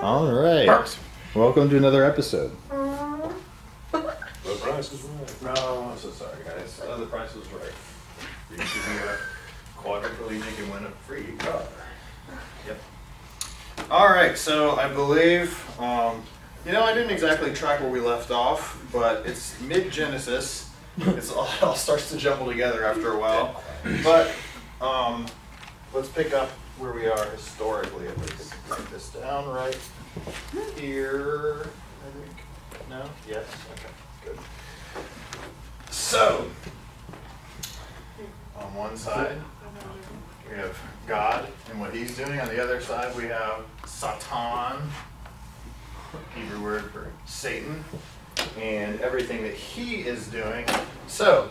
All right. Welcome to another episode. The price is right. No, I'm so sorry, guys. The price was right. You should be a quadriplegic and win a free car. Yep. All right, so I believe, I didn't exactly track where we left off, but it's mid-Genesis. It all starts to jumble together after a while. But let's pick up where we are historically at least. Write this down right here, I think. No? Yes? Okay, good. So, on one side, we have God and what he's doing. On the other side, we have Satan, Hebrew word for Satan, and everything that he is doing. So,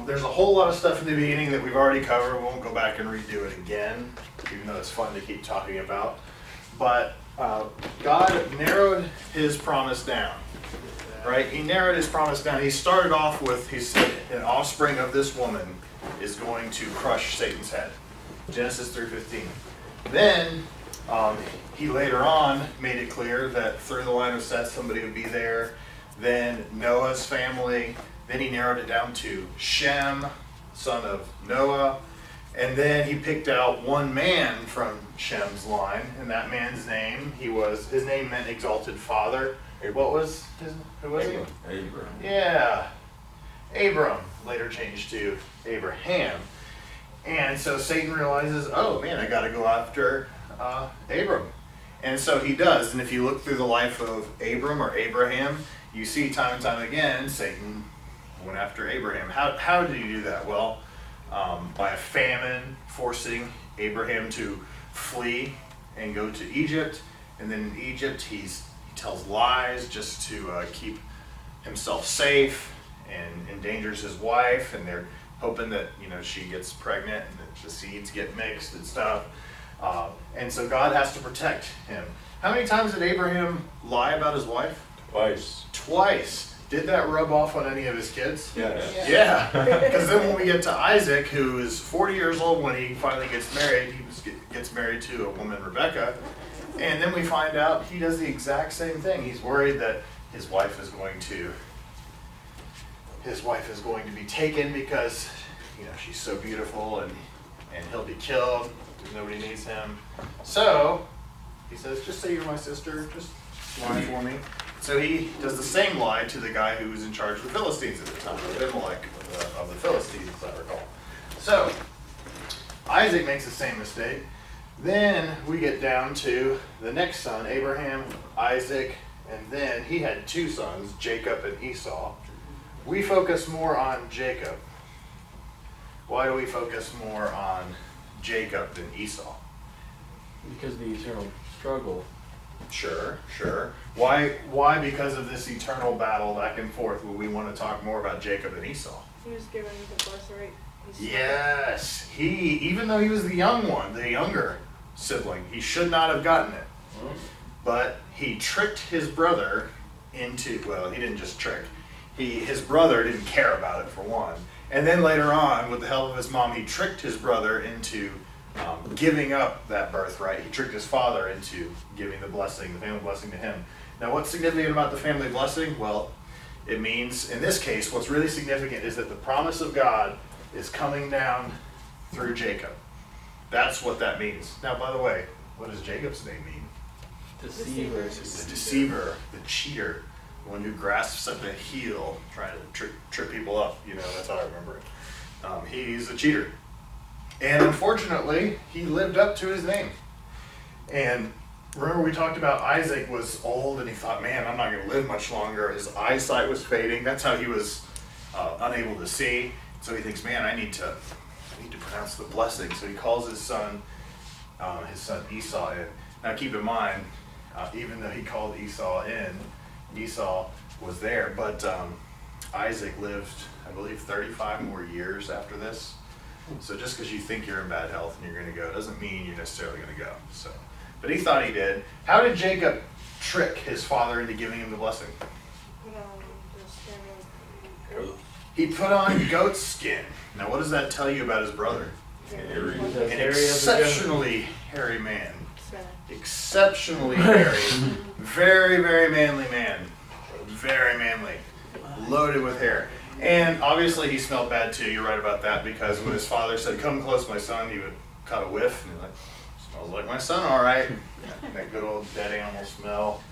there's a whole lot of stuff in the beginning that we've already covered. We won't go back and redo it again, even though it's fun to keep talking about. But God narrowed his promise down, right? He narrowed his promise down. He started off with, he said, an offspring of this woman is going to crush Satan's head. Genesis 3:15. Then he later on made it clear that through the line of Seth, somebody would be there. Then Noah's family. Then he narrowed it down to Shem, son of Noah. And then he picked out one man from Shem's line, and that man's name, his name meant exalted father. What was who was he? Abram. Yeah, Abram, later changed to Abraham. And so Satan realizes, oh man, I gotta go after Abram. And so he does, and if you look through the life of Abram or Abraham, you see time and time again, Satan went after Abraham. How did he do that? Well, by a famine, forcing Abraham to flee and go to Egypt. And then in Egypt, he tells lies just to keep himself safe and endangers his wife. And they're hoping that she gets pregnant and that the seeds get mixed and stuff. And so God has to protect him. How many times did Abraham lie about his wife? Twice. Did that rub off on any of his kids? Yes. Yeah. Because then when we get to Isaac, who is 40 years old when he finally gets married, gets married to a woman, Rebecca, and then we find out he does the exact same thing. He's worried that his wife is going to be taken because she's so beautiful and he'll be killed because nobody needs him. So he says, just say you're my sister, just lie for me. So he does the same lie to the guy who was in charge of the Philistines at the time, Abimelech of the Philistines, as I recall. So Isaac makes the same mistake. Then we get down to the next son, Abraham, Isaac, and then he had two sons, Jacob and Esau. We focus more on Jacob. Why do we focus more on Jacob than Esau? Because of the eternal struggle. Sure. Why because of this eternal battle back and forth would we want to talk more about Jacob and Esau? He was given the birthright. Yes. Even though he was the young one, the younger sibling, he should not have gotten it. But he tricked his brother into, well, he didn't just trick. His brother didn't care about it, for one. And then later on, with the help of his mom, he tricked his brother into giving up that birthright. He tricked his father into giving the family blessing to him. Now, what's significant about the family blessing? Well, it means, in this case, what's really significant is that the promise of God is coming down through Jacob. That's what that means. Now, by the way, what does Jacob's name mean? Deceiver. The deceiver, the cheater, the one who grasps at the heel, trying to trip people up. That's how I remember it. He's a cheater. And unfortunately, he lived up to his name. And remember we talked about Isaac was old and he thought, man, I'm not going to live much longer. His eyesight was fading. That's how he was unable to see. So he thinks, man, I need to pronounce the blessing. So he calls his son Esau in. Now keep in mind, even though he called Esau in, Esau was there. But Isaac lived, I believe, 35 more years after this. So just because you think you're in bad health and you're going to go doesn't mean you're necessarily going to go. But he thought he did. How did Jacob trick his father into giving him the blessing? He put on goat skin. Now what does that tell you about his brother? An exceptionally hairy man. exceptionally hairy, very, very manly man. Very manly. Loaded with hair. And obviously he smelled bad too. You're right about that, because when his father said, "Come close, my son," he would cut a whiff and he's like, "Smells like my son, all right." That good old dead animal smell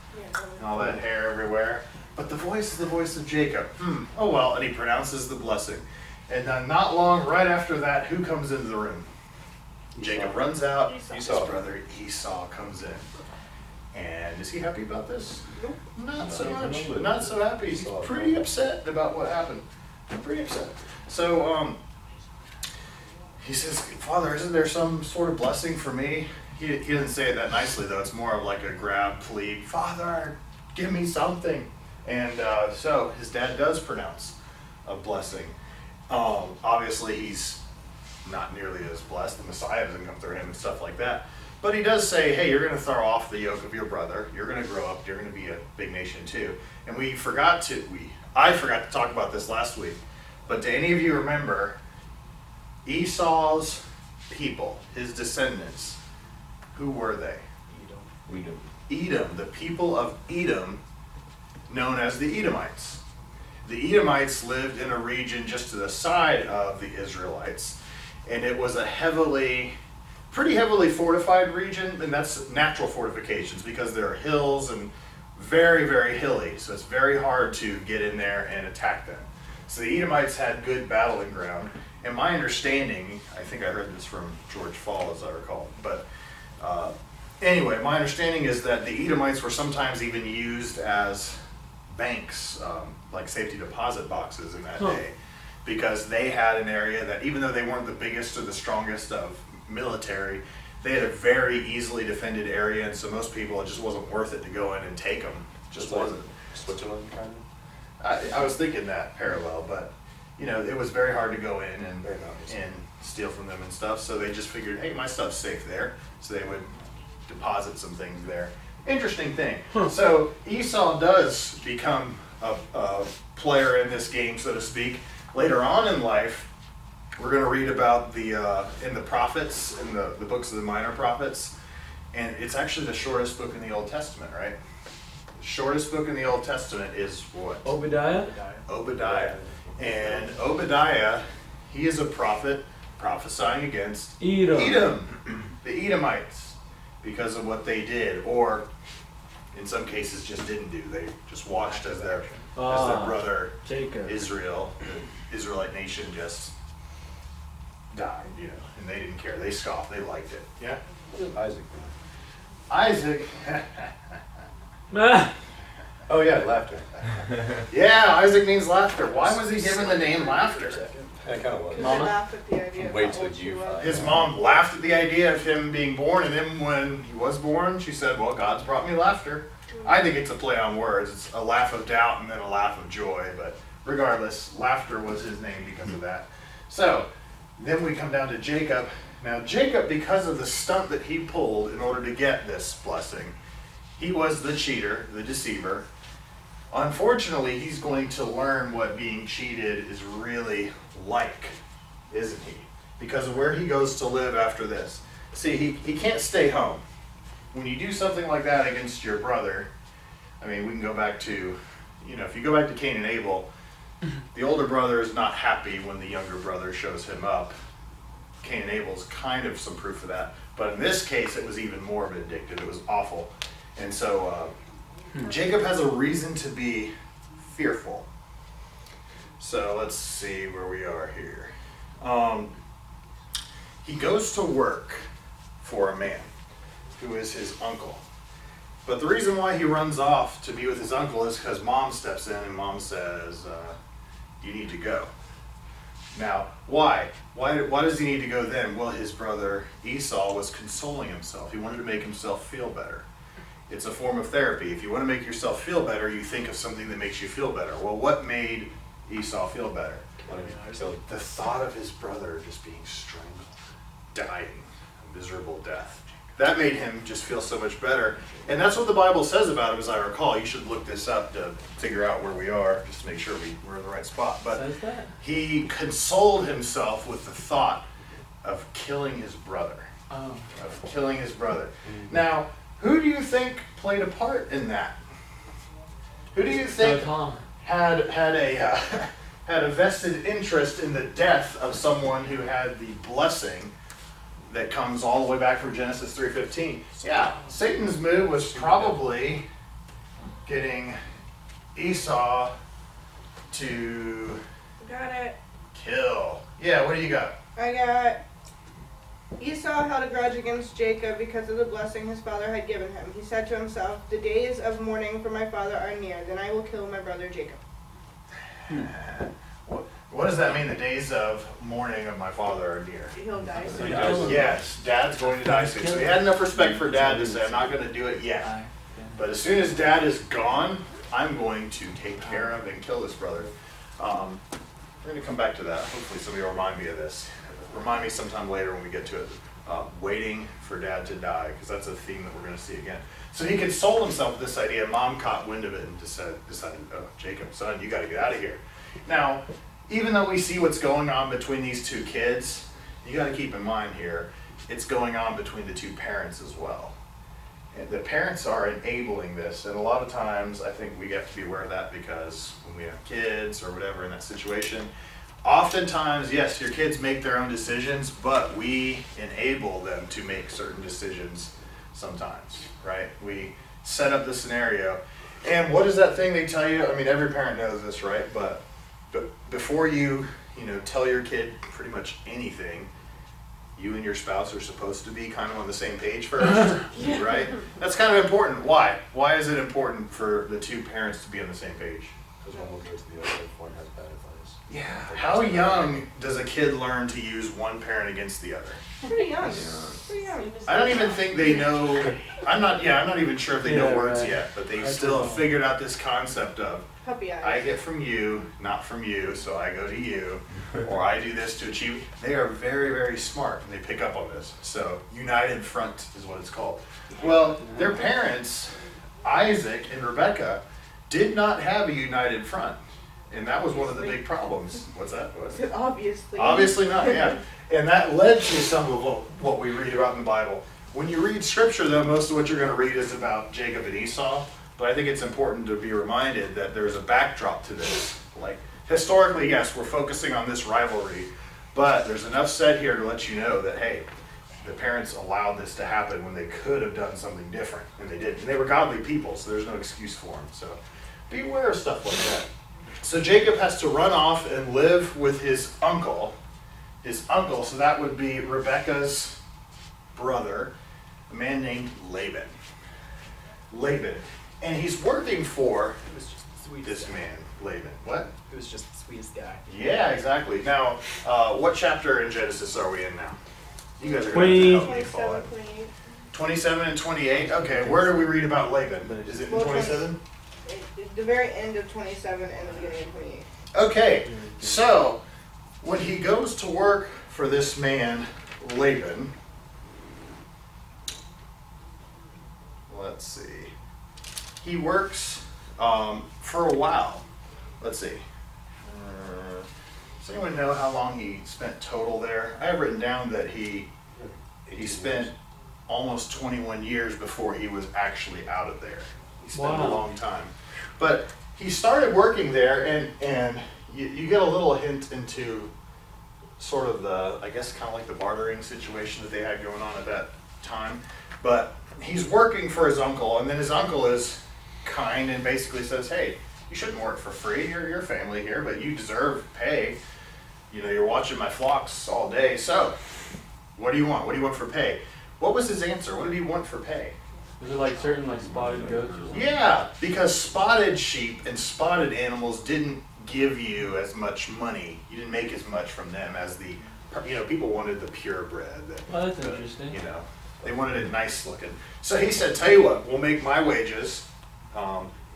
and all that hair everywhere. But the voice is the voice of Jacob. Oh well, and he pronounces the blessing. And then not long right after that, who comes into the room? Jacob runs out. His brother Esau comes in. And is he happy about this? Nope. Not so much. Not so happy. He's pretty upset about what happened. Pretty upset. So he says, "Father, isn't there some sort of blessing for me?" He didn't say it that nicely, though. It's more of like a grab plea. "Father, give me something." And so his dad does pronounce a blessing. Obviously, he's not nearly as blessed. The Messiah doesn't come through him and stuff like that. But he does say, "Hey, you're going to throw off the yoke of your brother. You're going to grow up. You're going to be a big nation too." And I forgot to talk about this last week. But do any of you remember Esau's people, his descendants? Who were they? Edom. The people of Edom, known as the Edomites. The Edomites lived in a region just to the side of the Israelites. And it was a pretty heavily fortified region, and that's natural fortifications because there are hills and very, very hilly, so it's very hard to get in there and attack them. So the Edomites had good battling ground, and my understanding, I think I heard this from George Fall as I recall, but anyway, my understanding is that the Edomites were sometimes even used as banks, like safety deposit boxes in that day, because they had an area that, even though they weren't the biggest or the strongest of military, they had a very easily defended area, and so most people, it just wasn't worth it to go in and take them. Just wasn't. Switzerland, kind of? I was thinking that parallel, but it was very hard to go in and steal from them and stuff, so they just figured, hey, my stuff's safe there, so they would deposit some things there. Interesting thing. So Esau does become a player in this game, so to speak. Later on in life, we're going to read about in the prophets, in the books of the minor prophets, and it's actually the shortest book in the Old Testament, right? The shortest book in the Old Testament is what? Obadiah. And Obadiah, he is a prophet prophesying against Edom. The Edomites, because of what they did, or in some cases just didn't do. They just watched as their brother Jacob. Israel, the Israelite nation, just died, and they didn't care. They scoffed. They liked it. Yeah? Isaac. Oh yeah, laughter. Yeah, Isaac means laughter. Why was he given the name laughter? That kind of was. They laughed at the idea of Wait how till old she you was. find His mom laughed at the idea of him being born, and then when he was born, she said, "Well, God's brought me laughter." I think it's a play on words. It's a laugh of doubt and then a laugh of joy, but regardless, laughter was his name because of that. So, then we come down to Jacob. Now, Jacob, because of the stunt that he pulled in order to get this blessing, he was the cheater, the deceiver. Unfortunately, he's going to learn what being cheated is really like, isn't he? Because of where he goes to live after this. See, he can't stay home. When you do something like that against your brother, I mean, we can go back to, if you go back to Cain and Abel, the older brother is not happy when the younger brother shows him up. Cain and Abel's kind of some proof of that. But in this case, it was even more vindictive. It was awful. And so Jacob has a reason to be fearful. So let's see where we are here. He goes to work for a man who is his uncle. But the reason why he runs off to be with his uncle is because mom steps in and mom says, you need to go. Now, why? Why does he need to go then? Well, his brother Esau was consoling himself. He wanted to make himself feel better. It's a form of therapy. If you want to make yourself feel better, you think of something that makes you feel better. Well, what made Esau feel better? The thought of his brother just being strangled, dying a miserable death. That made him just feel so much better. And that's what the Bible says about him, as I recall. You should look this up to figure out where we are, just to make sure we're in the right spot. But he consoled himself with the thought of killing his brother. Now, Who do you think played a part in that? Who do you think had a vested interest in the death of someone who had the blessing that comes all the way back from Genesis 3:15? Yeah, Satan's move was probably getting Esau to Got it. kill. Yeah, what do you got? I got Esau held a grudge against Jacob because of the blessing his father had given him. He said to himself, "The days of mourning for my father are near. Then I will kill my brother Jacob." What does that mean? The days of mourning of my father are near. He'll die soon. Yes, Dad's going to die soon. So he had enough respect for Dad to say, I'm not going to do it yet. But as soon as Dad is gone, I'm going to take care of and kill this brother. We're going to come back to that. Hopefully somebody will remind me of this. Remind me sometime later when we get to it. Waiting for Dad to die, because that's a theme that we're going to see again. So he consoled himself with this idea. Mom caught wind of it and decided, oh, Jacob, son, you got to get out of here. Now, even though we see what's going on between these two kids, you got to keep in mind here, it's going on between the two parents as well. And the parents are enabling this, and a lot of times I think we have to be aware of that, because when we have kids or whatever in that situation, oftentimes, yes, your kids make their own decisions, but we enable them to make certain decisions sometimes, right? We set up the scenario. And what is that thing they tell you? I mean, every parent knows this, right? But before you tell your kid pretty much anything, you and your spouse are supposed to be kind of on the same page first, right? That's kind of important. Why? Why is it important for the two parents to be on the same page? Because one will go to the other if one has bad advice. Yeah. How young does a kid learn to use one parent against the other? Pretty young. Pretty young. I don't even think they know. I'm not even sure if they know words yet, but they still have figured out this concept of, Puppy eyes. I get from you, not from you, so I go to you, or I do this to achieve. They are very, very smart, and they pick up on this. So, united front is what it's called. Well, their parents, Isaac and Rebekah, did not have a united front, and that was one of the big problems. What's that? What? Obviously. Obviously not, yeah. And that led to some of what we read about in the Bible. When you read Scripture, though, most of what you're going to read is about Jacob and Esau. But I think it's important to be reminded that there's a backdrop to this. Like, historically, yes, we're focusing on this rivalry, but there's enough said here to let you know that, hey, the parents allowed this to happen when they could have done something different, and they didn't. And they were godly people, so there's no excuse for them. So be aware of stuff like that. So Jacob has to run off and live with his uncle. So that would be Rebekah's brother, a man named Laban. And he's working for this man, Laban. What? It was just the sweetest guy. Yeah, exactly. Now, what chapter in Genesis are we in now? You guys are going to help me follow it. 27 and 28? Okay, where do we read about Laban? Is it in 27? The very end of 27 and the beginning of 28. Okay, so when he goes to work for this man, Laban, let's see. He works for a while. Let's see. Does anyone know how long he spent total there? I have written down that he spent almost 21 years before he was actually out of there. He spent a long time. But he started working there, and you get a little hint into sort of the, I guess, kind of like the bartering situation that they had going on at that time. But he's working for his uncle, and then his uncle is kind and basically says, hey, you shouldn't work for free. You're your family here, but you deserve pay. You're watching my flocks all day. So what do you want? What do you want for pay? What was his answer? What did he want for pay? Was it like certain spotted goats or something? Yeah, because spotted sheep and spotted animals didn't give you as much money. You didn't make as much from them as the, people wanted the purebred. Oh, that's interesting. They wanted it nice looking. So he said, tell you what, we'll make my wages,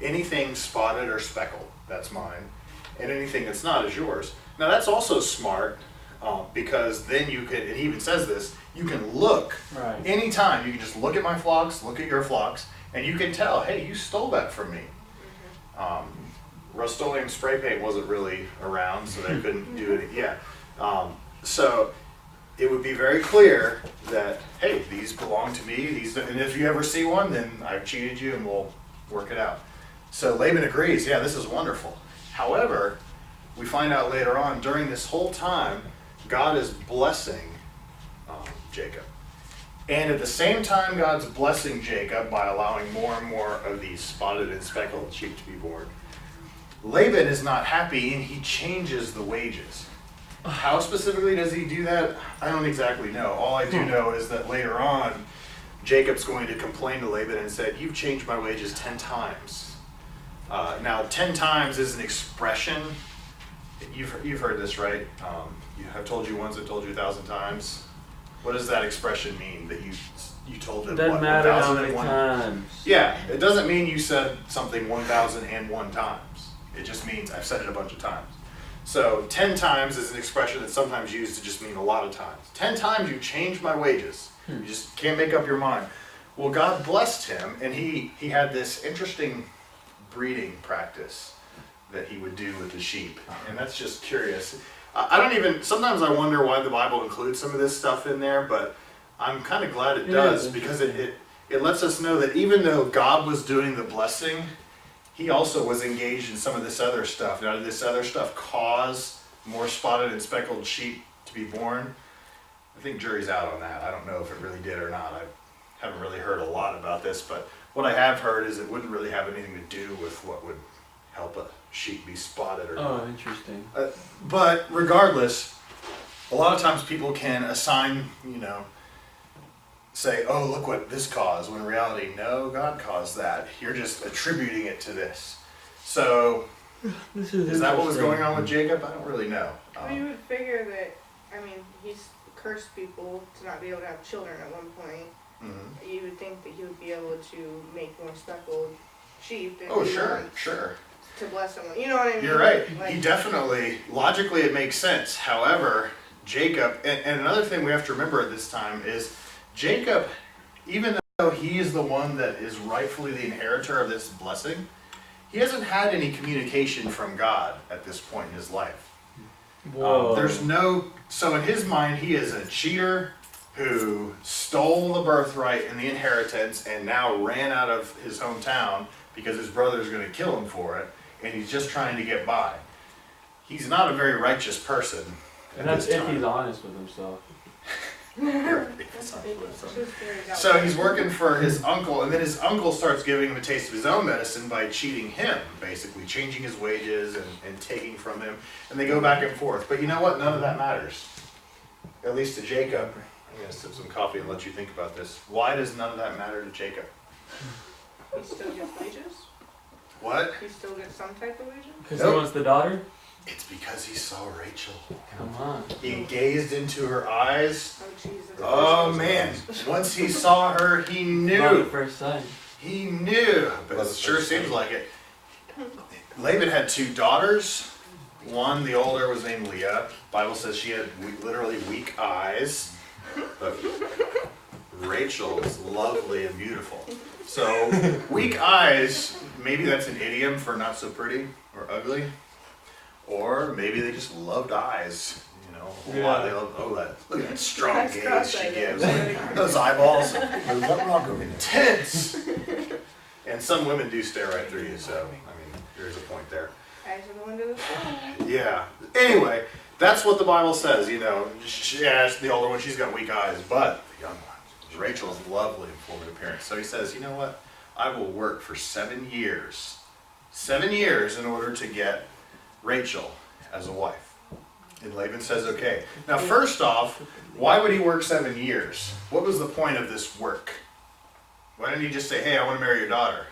anything spotted or speckled, that's mine. And anything that's not is yours. Now that's also smart, because then you could, and he even says this, you can look anytime. You can just look at my flocks, look at your flocks, and you can tell, hey, you stole that from me. Rust-Oleum spray paint wasn't really around, so they couldn't do it. Yeah. So it would be very clear that, hey, these belong to me, and if you ever see one, then I've cheated you and we'll work it out. So Laban agrees, yeah, this is wonderful. However, we find out later on, during this whole time, God is blessing Jacob. And at the same time God's blessing Jacob by allowing more and more of these spotted and speckled sheep to be born, Laban is not happy and he changes the wages. How specifically does he do that? I don't exactly know. All I do know is that later on, Jacob's going to complain to Laban and said, "You've changed my wages 10 times. Now, 10 times is an expression. You've heard this, right? I've told you once, I've told you 1,000 times. What does that expression mean? That you told them Doesn't what, matter how 1,001 many times. Yeah, it doesn't mean you said something 1,001 times. It just means I've said it a bunch of times. So 10 times is an expression that's sometimes used to just mean a lot of times. 10 times you changed my wages. You just can't make up your mind. Well, God blessed him, and he had this interesting breeding practice that he would do with the sheep. And that's just curious. Sometimes I wonder why the Bible includes some of this stuff in there, but I'm kind of glad it does, because it lets us know that even though God was doing the blessing, he also was engaged in some of this other stuff. Now, did this other stuff cause more spotted and speckled sheep to be born? I think jury's out on that. I don't know if it really did or not. I haven't really heard a lot about this, but what I have heard is it wouldn't really have anything to do with what would help a sheep be spotted or not. Oh, interesting. But regardless, a lot of times people can assign, say, oh, look what this caused, when in reality, no, God caused that. You're just attributing it to this. So, is that what was going on with Jacob? I don't really know. Well, you would figure that, he's cursed people to not be able to have children at one point. Mm-hmm. You would think that he would be able to make more speckled sheep. Oh, sure. To bless someone. You know what I mean? You're right. He definitely, logically it makes sense. However, Jacob, and another thing we have to remember at this time is Jacob, even though he is the one that is rightfully the inheritor of this blessing, he hasn't had any communication from God at this point in his life. So in his mind, he is a cheater who stole the birthright and the inheritance and now ran out of his hometown because his brother's going to kill him for it, and he's just trying to get by. He's not a very righteous person. And that's if he's honest with himself. So he's working for his uncle, and then his uncle starts giving him a taste of his own medicine by cheating him, basically changing his wages and taking from him, and they go back and forth. But you know what? None of that matters, at least to Jacob. I'm going to sip some coffee and let you think about this. Why does none of that matter to Jacob? He still gets wages? What? He still gets some type of wages? Because he wants the daughter? It's because he saw Rachel. Come on. He gazed into her eyes. Oh, Jesus. Oh, man. Once he saw her, he knew. Love at first sight. He knew. But it sure seems like it. Laban had 2 daughters. One, the older, was named Leah. The Bible says she had literally weak eyes. But Rachel is lovely and beautiful. So, weak eyes, maybe that's an idiom for not so pretty or ugly. Or maybe they just loved eyes, a lot. They love, look at that strong gaze she gives. Those eyeballs, intense. And some women do stare right through you, so, there's a point there. Eyes are the window of the soul. Yeah. Anyway, that's what the Bible says, the older one, she's got weak eyes, but the young one, Rachel's lovely and full of appearance. So he says, you know what? I will work for 7 years. 7 years in order to get Rachel as a wife. And Laban says, okay. Now, first off, why would he work 7 years? What was the point of this work? Why didn't he just say, hey, I want to marry your daughter?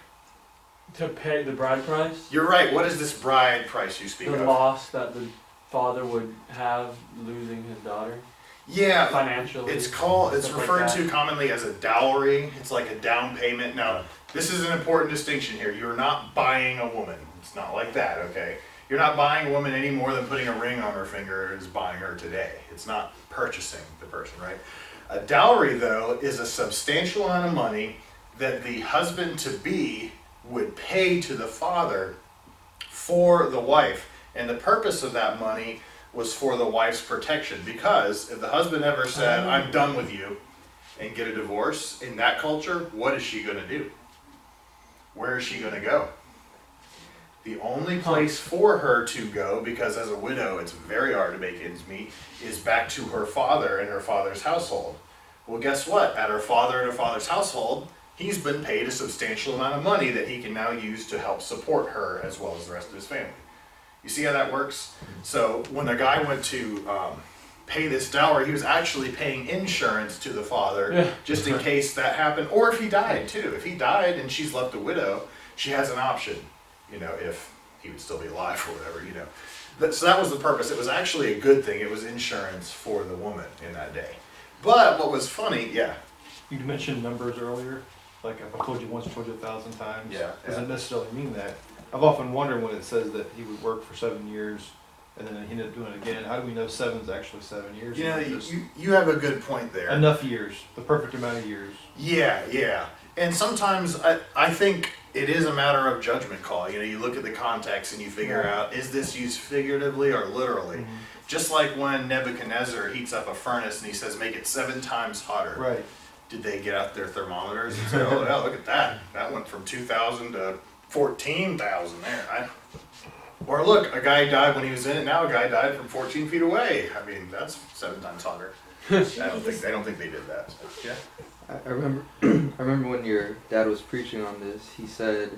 To pay the bride price? You're right. What is this bride price you speak of? The loss that the father would have losing his daughter. Yeah. Financially. It's referred to commonly as a dowry. It's like a down payment. Now, this is an important distinction here. You're not buying a woman. It's not like that, okay? You're not buying a woman any more than putting a ring on her finger is buying her today. It's not purchasing the person, right? A dowry, though, is a substantial amount of money that the husband-to-be would pay to the father for the wife. And the purpose of that money was for the wife's protection, because if the husband ever said, I'm done with you, and get a divorce, in that culture, what is she going to do? Where is she going to go? The only place for her to go, because as a widow it's very hard to make ends meet, is back to her father and her father's household. Well, guess what? At her father and her father's household, he's been paid a substantial amount of money that he can now use to help support her as well as the rest of his family. You see how that works? So when the guy went to pay this dowry, he was actually paying insurance to the father, just in case that happened, or if he died too. If he died and she's left a widow, she has an option, you know, if he would still be alive or whatever, you know. So that was the purpose. It was actually a good thing. It was insurance for the woman in that day. But what was funny, You mentioned numbers earlier, like if I told you once, I told you 1,000 times. Doesn't necessarily mean that. I've often wondered when it says that he would work for 7 years and then he ended up doing it again. How do we know 7 is actually 7 years? You know, you have a good point there. Enough years, the perfect amount of years. Yeah. And sometimes I think it is a matter of judgment call. You know, you look at the context and you figure out, is this used figuratively or literally? Mm-hmm. Just like when Nebuchadnezzar heats up a furnace and he says, make it 7 times hotter. Right. Did they get out their thermometers and say, oh, yeah, look at that. That went from 2,000 to 14,000 there. Or look, a guy died when he was in it. Now a guy died from 14 feet away. I mean, that's 7 times hotter. I don't think they did that. So, yeah. I remember when your dad was preaching on this, he said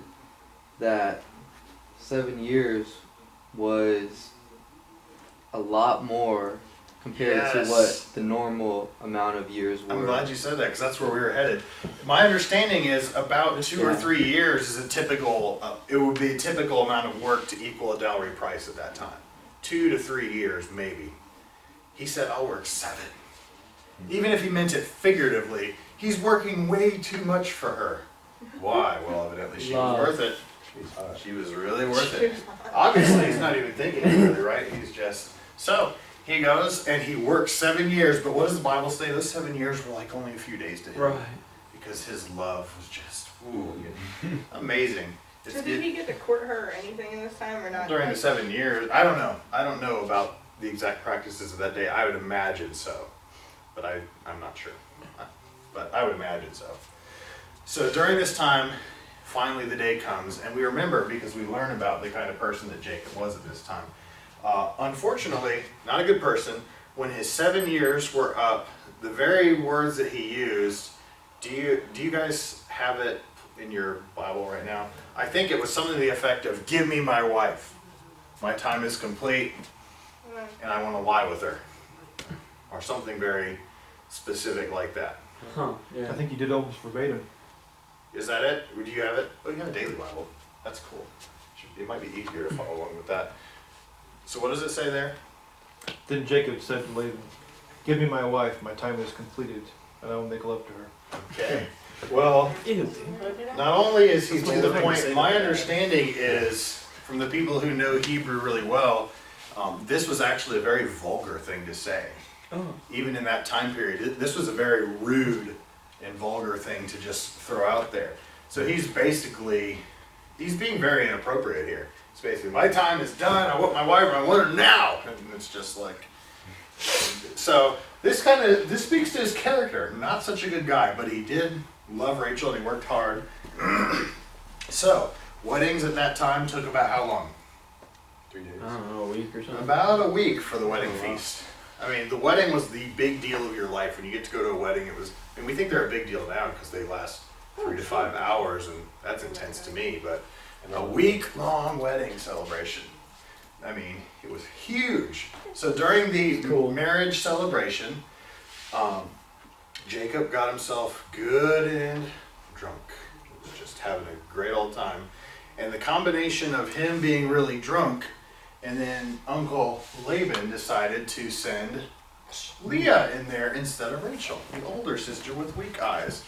that 7 years was a lot more compared to what the normal amount of years were. I'm glad you said that, because that's where we were headed. My understanding is about 2 or 3 years is a typical, it would be a typical amount of work to equal a dowry price at that time. 2 to 3 years, maybe. He said, I'll work 7. Even if he meant it figuratively, he's working way too much for her. Why? Well, evidently she was worth it. She was really worth it. Obviously, he's not even thinking really, right? He's just... So, he goes and he works 7 years, but what does the Bible say? Those 7 years were like only a few days to him. Right. Because his love was just, amazing. So did he get to court her or anything in this time or not? During the 7 years, I don't know. I don't know about the exact practices of that day. I would imagine so, but I'm not sure. But I would imagine so. So during this time, finally the day comes, and we remember, because we learn about the kind of person that Jacob was at this time. Unfortunately, not a good person. When his 7 years were up, the very words that he used, do you guys have it in your Bible right now? I think it was something to the effect of, give me my wife. My time is complete, and I want to lie with her. Or something very specific like that. I think you did almost verbatim. Is that it? Do you have it? Oh, you have a daily Bible. That's cool. It might be easier to follow along with that. So what does it say there? Then Jacob said to Laban, give me my wife, my time is completed, and I will make love to her. Okay. Well, not only is he to the point, my understanding is, from the people who know Hebrew really well, this was actually a very vulgar thing to say. Even in that time period, this was a very rude and vulgar thing to just throw out there. So he's being very inappropriate here. It's basically, my time is done, I want my wife, I want her now! And it's just like... So, this speaks to his character. Not such a good guy, but he did love Rachel and he worked hard. So, weddings at that time took about how long? 3 days. I don't know, a week or something? About a week for the wedding feast. I mean, the wedding was the big deal of your life. When you get to go to a wedding, it was, and we think they're a big deal now because they last 3 to 5 hours, and that's intense to me, but a week-long wedding celebration. I mean, it was huge. So during the marriage celebration, Jacob got himself good and drunk. He was just having a great old time. And the combination of him being really drunk, and then Uncle Laban decided to send Leah in there instead of Rachel, the older sister with weak eyes.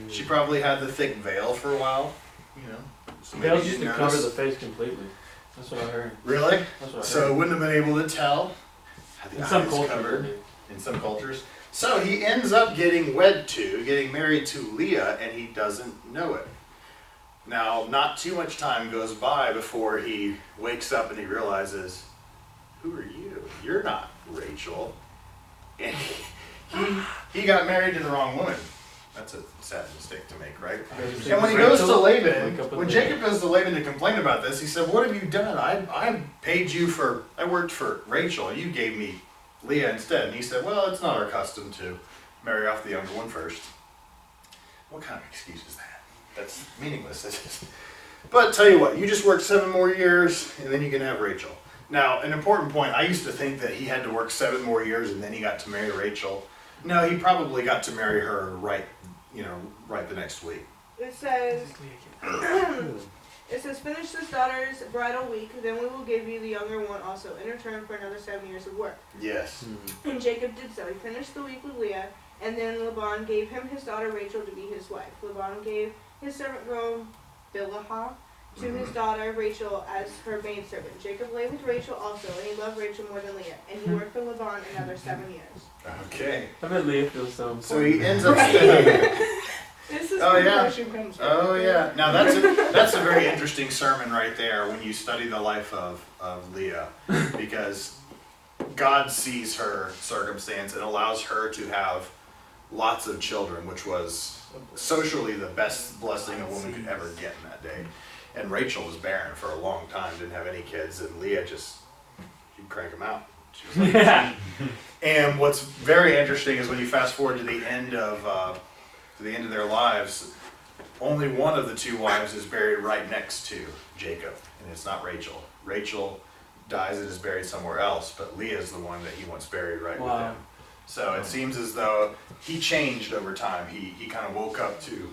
She probably had the thick veil for a while, you know. So veils used to cover the face completely. That's what I heard. Really? That's what I heard. So wouldn't have been able to tell. Had the in eyes some cultures, covered. In some cultures. So he ends up getting married to Leah, and he doesn't know it. Now, not too much time goes by before he wakes up and he realizes, who are you? you're not Rachel. And he got married to the wrong woman. That's a sad mistake to make, right? And when he goes to Laban, when Jacob goes to Laban to complain about this, he said, what have you done? I worked for Rachel. You gave me Leah instead. And he said, well, it's not our custom to marry off the younger one first. What kind of excuse is that? That's meaningless. But tell you what, you just work 7 more years and then you can have Rachel. Now, an important point, I used to think that he had to work 7 more years and then he got to marry Rachel. No, he probably got to marry her right the next week. It says, finish this daughter's bridal week, then we will give you the younger one also, in return for another 7 years of work. Yes. And Jacob did so. He finished the week with Leah, and then Laban gave him his daughter Rachel to be his wife. Laban gave his servant girl Bilhah to his daughter Rachel as her maidservant. Jacob lay with Rachel also, and he loved Rachel more than Leah. And he worked for Laban another 7 years. Okay. I bet Leah feels so important. So he ends up staying. This is where the question comes from. Oh yeah. Now that's a very interesting sermon right there when you study the life of Leah, because God sees her circumstance and allows her to have lots of children, which was socially the best blessing a woman could ever get in that day. And Rachel was barren for a long time, didn't have any kids, and Leah she'd crank them out. She was like, yeah. And what's very interesting is when you fast forward to the end of their lives, only one of the 2 wives is buried right next to Jacob, and it's not Rachel. Rachel dies and is buried somewhere else, but Leah is the one that he wants buried right with him. So it seems as though he changed over time. He kind of woke up to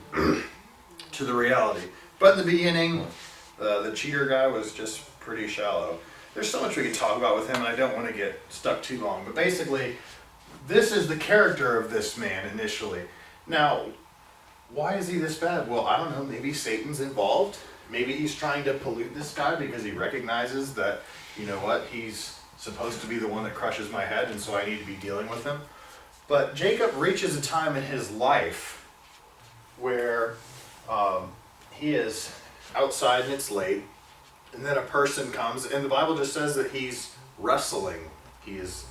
the reality. But in the beginning, the cheater guy was just pretty shallow. There's so much we can talk about with him, and I don't want to get stuck too long. But basically, this is the character of this man initially. Now, why is he this bad? Well, I don't know. Maybe Satan's involved. Maybe he's trying to pollute this guy because he recognizes that, you know what, he's supposed to be the one that crushes my head, and so I need to be dealing with him. But Jacob reaches a time in his life where he is outside and it's late, and then a person comes, and the Bible just says that he's wrestling. He is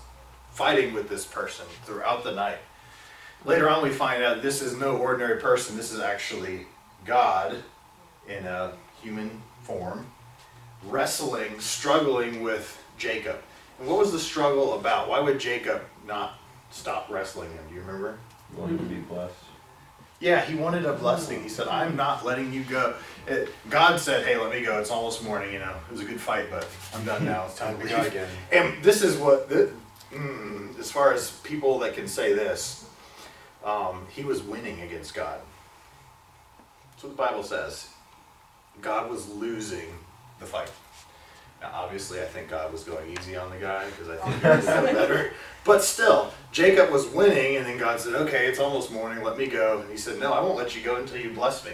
fighting with this person throughout the night. Later on we find out this is no ordinary person. This is actually God in a human form, wrestling, struggling with Jacob. And what was the struggle about? Why would Jacob not stop wrestling him? Do you remember? He wanted to be blessed. Yeah, he wanted a blessing. He said, I'm not letting you go. God said, hey, let me go. It's almost morning, It was a good fight, but I'm done now. It's time to go again. And this is what, as far as people that can say this, he was winning against God. That's what the Bible says. God was losing the fight. Now, obviously, I think God was going easy on the guy because I think he was better. But still, Jacob was winning, and then God said, okay, it's almost morning, let me go. And he said, no, I won't let you go until you bless me.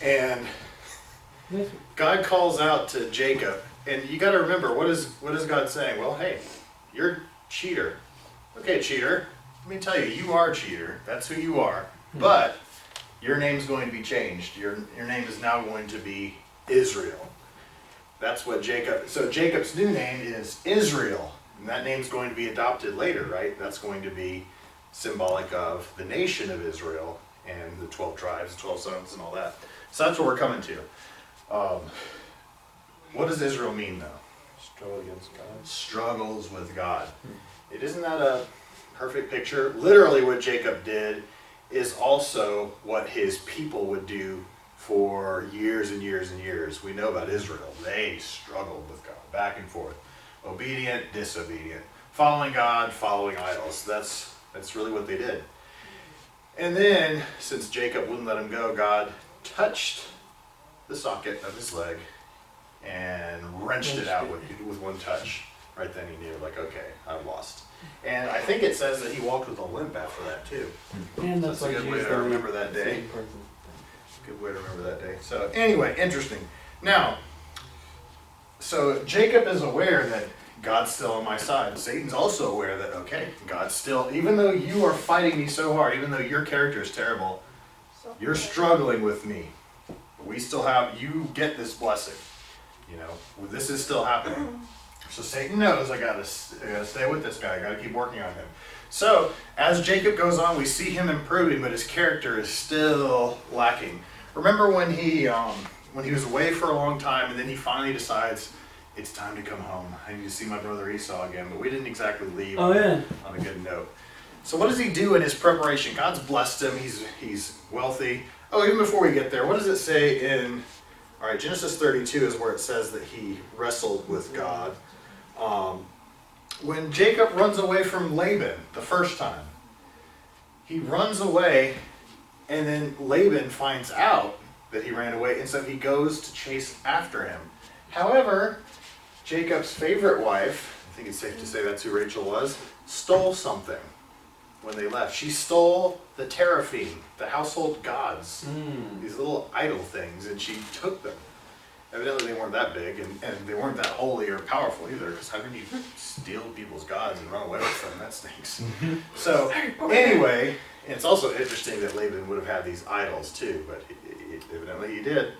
And God calls out to Jacob, and you got to remember, what is God saying? Well, hey, you're a cheater. Okay, cheater, let me tell you, you are a cheater. That's who you are. But your name's going to be changed. Your name is now going to be Israel. That's what so Jacob's new name is Israel, and that name's going to be adopted later, right? That's going to be symbolic of the nation of Israel and the 12 tribes, 12 sons, and all that. So that's what we're coming to. What does Israel mean, though? Struggle against God. Struggles with God. Isn't that a perfect picture? Literally what Jacob did is also what his people would do for years and years and years. We know about Israel. They struggled with God, back and forth. Obedient, disobedient. Following God, following idols. That's really what they did. And then, since Jacob wouldn't let him go, God touched the socket of his leg and wrenched it out with one touch. Right then he knew, like, okay, I've lost. And I think it says that he walked with a limp after that, too. And that's a good way to remember that day. Good way to remember that day. So anyway, interesting. Now, so Jacob is aware that God's still on my side. Satan's also aware that, okay, God's still, even though you are fighting me so hard, even though your character is terrible, you're struggling with me. We still have, you get this blessing. This is still happening. So Satan knows I gotta stay with this guy. I gotta keep working on him. So as Jacob goes on, we see him improving, but his character is still lacking. Remember when he was away for a long time, and then he finally decides it's time to come home. I need to see my brother Esau again. But we didn't exactly leave on a good note. So what does he do in his preparation? God's blessed him. He's wealthy. Oh, even before we get there, what does it say in? All right, Genesis 32 is where it says that he wrestled with God. When Jacob runs away from Laban the first time, he runs away, and then Laban finds out that he ran away, and so he goes to chase after him. However, Jacob's favorite wife, I think it's safe to say that's who Rachel was, stole something when they left. She stole the teraphim, the household gods, these little idol things, and she took them. Evidently they weren't that big, and they weren't that holy or powerful either, because how can you steal people's gods and run away with them? That stinks. So anyway, and it's also interesting that Laban would have had these idols too, but evidently he did.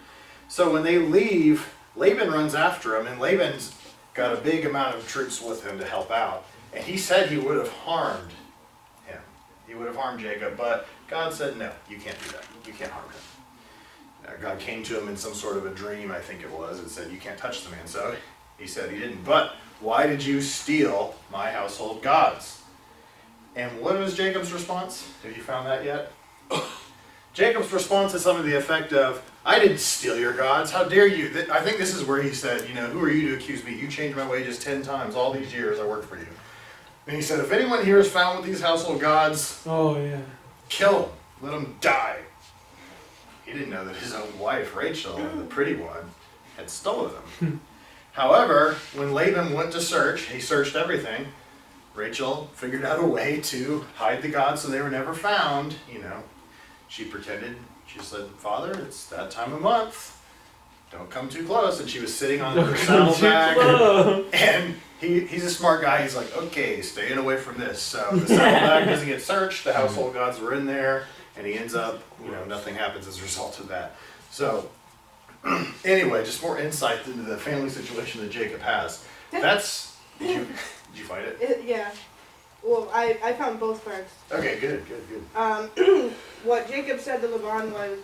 So when they leave, Laban runs after him, and Laban's got a big amount of troops with him to help out. And he said he would have harmed him. He would have harmed Jacob, but God said, no, you can't do that. You can't harm him. God came to him in some sort of a dream, I think it was, and said, you can't touch the man. So he said he didn't. But why did you steal my household gods? And what was Jacob's response? Have you found that yet? Jacob's response is something to the effect of, I didn't steal your gods. How dare you? I think this is where he said, who are you to accuse me? You changed my wages 10 times all these years I worked for you. And he said, if anyone here is found with these household gods, kill him. Let him die. He didn't know that his own wife, Rachel, the pretty one, had stolen them. However, when Laban went to search, he searched everything. Rachel figured out a way to hide the gods so they were never found. She pretended, she said, Father, it's that time of month. Don't come too close. And she was sitting on her saddlebag. And he's a smart guy. He's like, okay, staying away from this. So the saddlebag doesn't get searched. The household gods were in there. And he ends up, nothing happens as a result of that. So, anyway, just more insight into the family situation that Jacob has. Did you find it? Yeah. Well, I found both parts. Okay, good. What Jacob said to Laban was,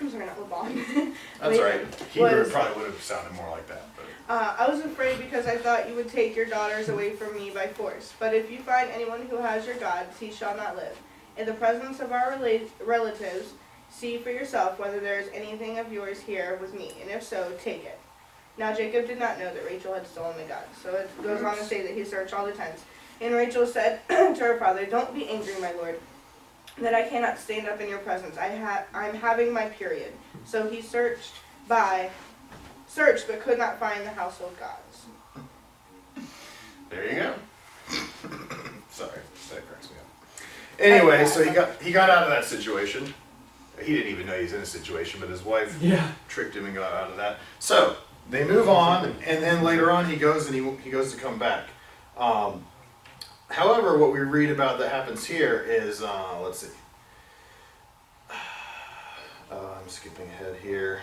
I'm sorry, not Laban. That's right. Hebrew probably would have sounded more like that. But. I was afraid because I thought you would take your daughters away from me by force. But if you find anyone who has your gods, he shall not live. In the presence of our relatives, see for yourself whether there is anything of yours here with me, and if so, take it. Now Jacob did not know that Rachel had stolen the gods, so it goes on to say that he searched all the times. And Rachel said to her father, don't be angry, my lord, that I cannot stand up in your presence. I'm having my period. So he searched but could not find the household gods. There you go. Sorry, that cracks me up. Anyway, so he got out of that situation. He didn't even know he was in a situation, but his wife tricked him and got out of that. So they move on, and then later on he goes to come back. However, what we read about that happens here is, let's see. I'm skipping ahead here.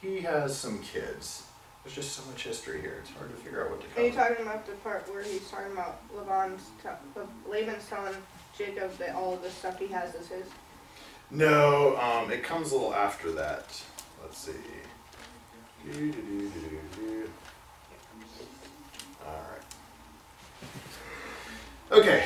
He has some kids. There's just so much history here. It's hard to figure out what to cover. Are you talking about the part where he's talking about Laban's telling Jacob that all of the stuff he has is his? No, it comes a little after that. Let's see. Alright. Okay,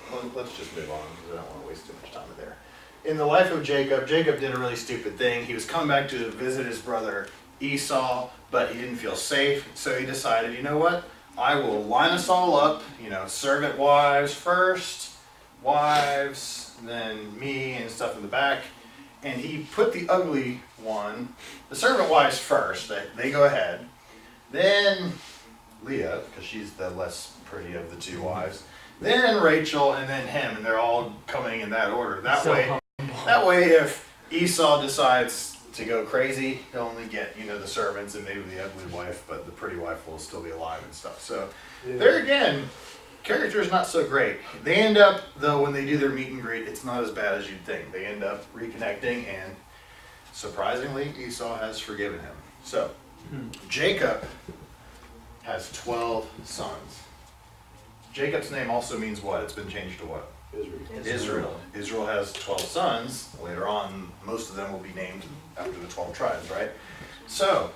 well, let's just move on because I don't want to waste too much time there. In the life of Jacob, Jacob did a really stupid thing. He was coming back to visit his brother Esau, but he didn't feel safe, so he decided, you know what? I will line us all up, servant wives first, wives, then me and stuff in the back. And he put the ugly one, the servant wives first, they go ahead. Then Leah, because she's the less pretty of the two wives. Then Rachel, and then him, and they're all coming in that order. That way, if Esau decides to go crazy, he'll only get, the servants and maybe the ugly wife, but the pretty wife will still be alive and stuff. So there again, character's not so great. They end up, though, when they do their meet and greet, it's not as bad as you'd think. They end up reconnecting, and surprisingly, Esau has forgiven him. So Jacob has 12 sons. Jacob's name also means what? It's been changed to what? Israel. Israel has 12 sons. Later on, most of them will be named after the 12 tribes, right? So,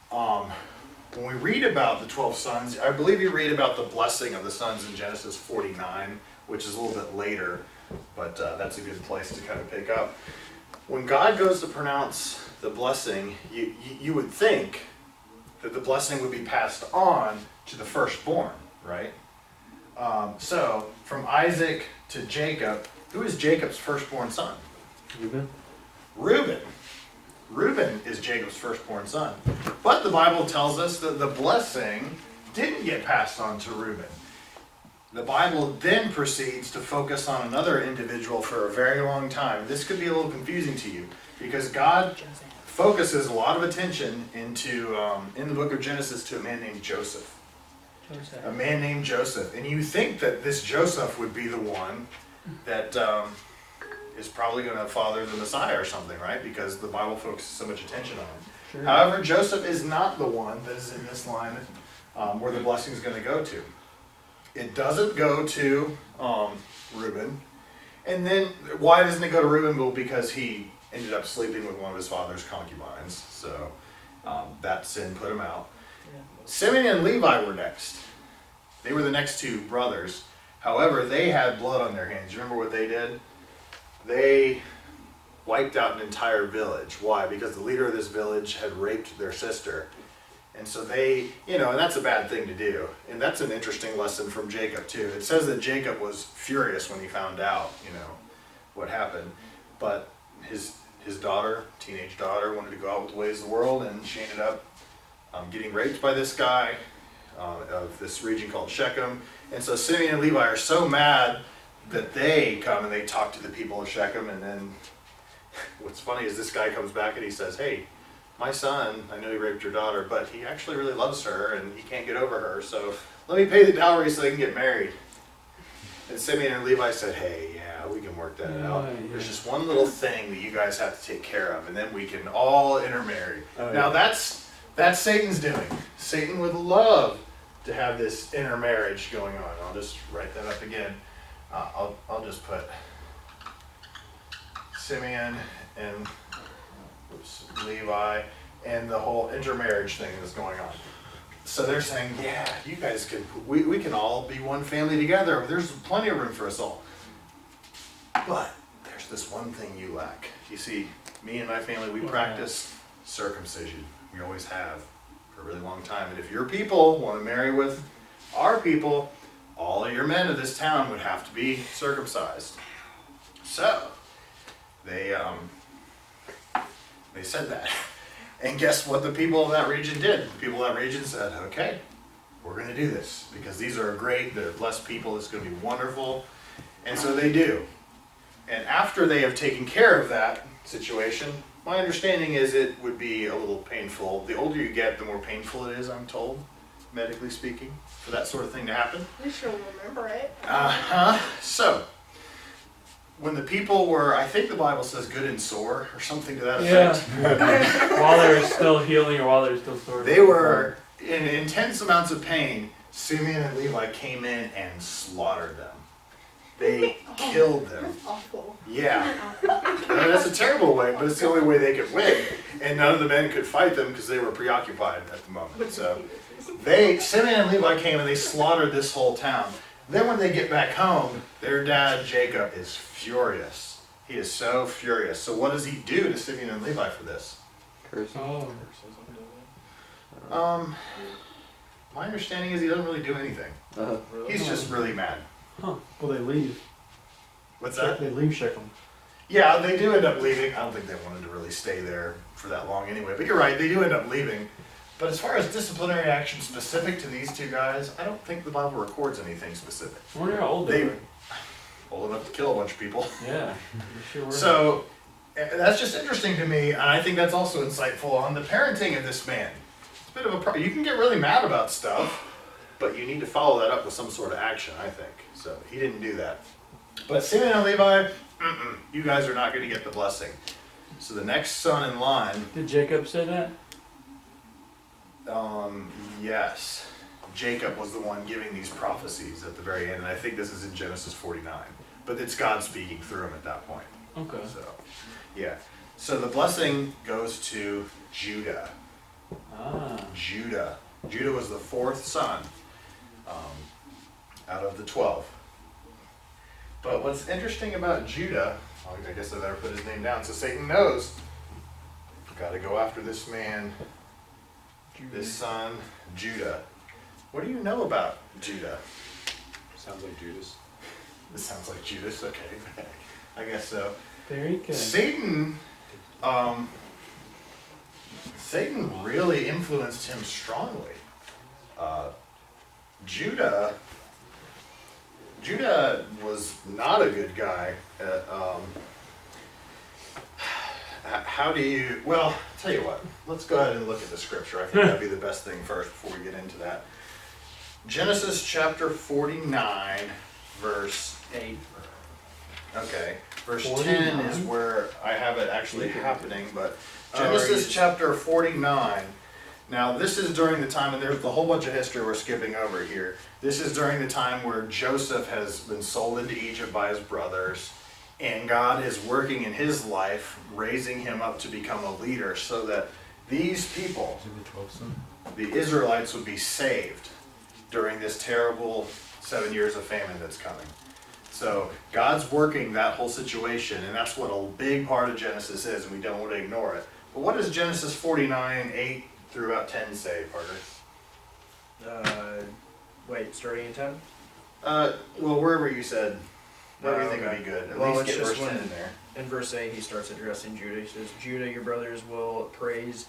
when we read about the 12 sons, I believe you read about the blessing of the sons in Genesis 49, which is a little bit later, but that's a good place to kind of pick up. When God goes to pronounce the blessing, you would think that the blessing would be passed on to the firstborn, right? So, from Isaac to Jacob, who is Jacob's firstborn son? Reuben. Reuben is Jacob's firstborn son. But the Bible tells us that the blessing didn't get passed on to Reuben. The Bible then proceeds to focus on another individual for a very long time. This could be a little confusing to you because God focuses a lot of attention into in the book of Genesis to a man named Joseph. A man named Joseph. And you think that this Joseph would be the one that is probably going to father the Messiah or something, right? Because the Bible focuses so much attention on him. Sure. However, Joseph is not the one that is in this line where the blessing is going to go to. It doesn't go to Reuben. And then, why doesn't it go to Reuben? Well, because he ended up sleeping with one of his father's concubines. So that sin put him out. Simeon and Levi were next. They were the next two brothers. However, they had blood on their hands. You remember what they did? They wiped out an entire village. Why? Because the leader of this village had raped their sister. And so they, and that's a bad thing to do. And that's an interesting lesson from Jacob too. It says that Jacob was furious when he found out, what happened. But his daughter, teenage daughter, wanted to go out with the ways of the world, and she ended up getting raped by this guy of this region called Shechem. And so Simeon and Levi are so mad that they come and they talk to the people of Shechem. And then what's funny is this guy comes back and he says, hey, my son, I know he raped your daughter, but he actually really loves her and he can't get over her. So let me pay the dowry so they can get married. And Simeon and Levi said, hey, yeah, we can work that out. Yeah. There's just one little thing that you guys have to take care of, and then we can all intermarry. Now that's Satan's doing. Satan would love to have this intermarriage going on. I'll just write that up again. I'll just put Simeon and Levi and the whole intermarriage thing that's going on. So they're saying, yeah, you guys we can all be one family together. There's plenty of room for us all. But there's this one thing you lack. You see, me and my family, we practice circumcision. We always have for a really long time. And if your people want to marry with our people, all of your men of this town would have to be circumcised. So they said that. And guess what the people of that region did? The people of that region said, okay, we're going to do this because these are great, they're blessed people, it's going to be wonderful. And so they do. And after they have taken care of that situation, my understanding is it would be a little painful. The older you get, the more painful it is, I'm told, medically speaking, for that sort of thing to happen. You sure remember it. So, when the people were, I think the Bible says good and sore, or something to that effect. Yeah. While they were still healing, or while they were still sore. They were in intense amounts of pain. Simeon and Levi came in and slaughtered them. They killed them. That's awful. Yeah. That's a terrible way, but it's the only way they could win. And none of the men could fight them because they were preoccupied at the moment. So Simeon and Levi came and they slaughtered this whole town. Then when they get back home, their dad, Jacob, is furious. He is so furious. So what does he do to Simeon and Levi for this? Curse. My understanding is he doesn't really do anything. He's just really mad. Huh. Well, they leave. What's that? They leave Shechem. Yeah, they do end up leaving. I don't think they wanted to really stay there for that long anyway. But you're right, they do end up leaving. But as far as disciplinary action specific to these two guys, I don't think the Bible records anything specific. I wonder how old they were. Old enough to kill a bunch of people. Yeah, sure were. So that's just interesting to me, and I think that's also insightful on the parenting of this man. It's a bit of a problem. You can get really mad about stuff, but you need to follow that up with some sort of action, I think. So he didn't do that. But Simeon and Levi, you guys are not going to get the blessing. So the next son in line. Did Jacob say that? Yes. Jacob was the one giving these prophecies at the very end, and I think this is in Genesis 49. But it's God speaking through him at that point. Okay. So, yeah. So the blessing goes to Judah. Judah. Judah was the 4th son out of the 12. But what's interesting about Judah, I guess I better put his name down so Satan knows. Got to go after this man, this son, Judah. What do you know about Judah? Sounds like Judas. This sounds like Judas. Okay, I guess so. Very good. Satan really influenced him strongly. Judah was not a good guy at, how do you, well, I'll tell you what, let's go ahead and look at the scripture. I think that'd be the best thing first before we get into that. Genesis chapter 49, verse 8. Okay, verse 49? 10 is where I have it actually happening, but Genesis chapter 49. Now this is during the time, and there's a whole bunch of history we're skipping over here. This is during the time where Joseph has been sold into Egypt by his brothers, and God is working in his life, raising him up to become a leader so that these people, the Israelites, would be saved during this terrible 7 years of famine that's coming. So God's working that whole situation, and that's what a big part of Genesis is, and we don't want to ignore it. But what does Genesis 49, 8 through about 10 say, Parker? Wait, starting in 10? Well, wherever you said, wherever you think okay. would be good. At Well, least it's get just verse 10 when- in there. In verse 8, he starts addressing Judah. He says, Judah, your brothers will praise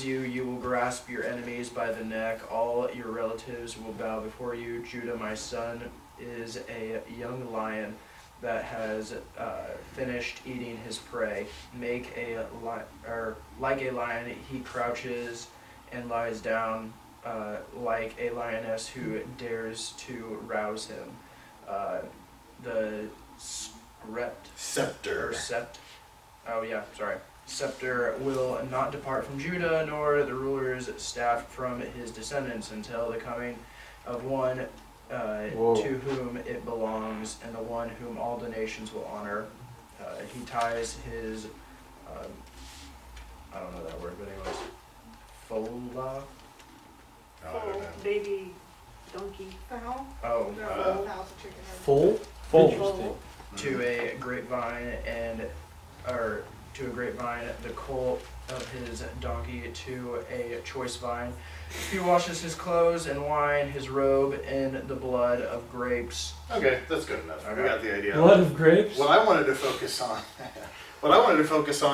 you. You will grasp your enemies by the neck. All your relatives will bow before you. Judah, my son, is a young lion that has finished eating his prey. Like a lion, he crouches and lies down like a lioness who dares to rouse him. The Scepter. Scepter will not depart from Judah, nor the ruler's staff from his descendants until the coming of one to whom it belongs, and the one whom all the nations will honor. He ties his, I don't know that word, but anyways, fola? Full baby donkey fowl. Oh, Full house of chicken. Full? Full. to a grapevine the colt of his donkey to a choice vine. He washes his clothes and wine, his robe in the blood of grapes. Okay, that's good enough. We got the idea. Blood of grapes? What I wanted to focus on,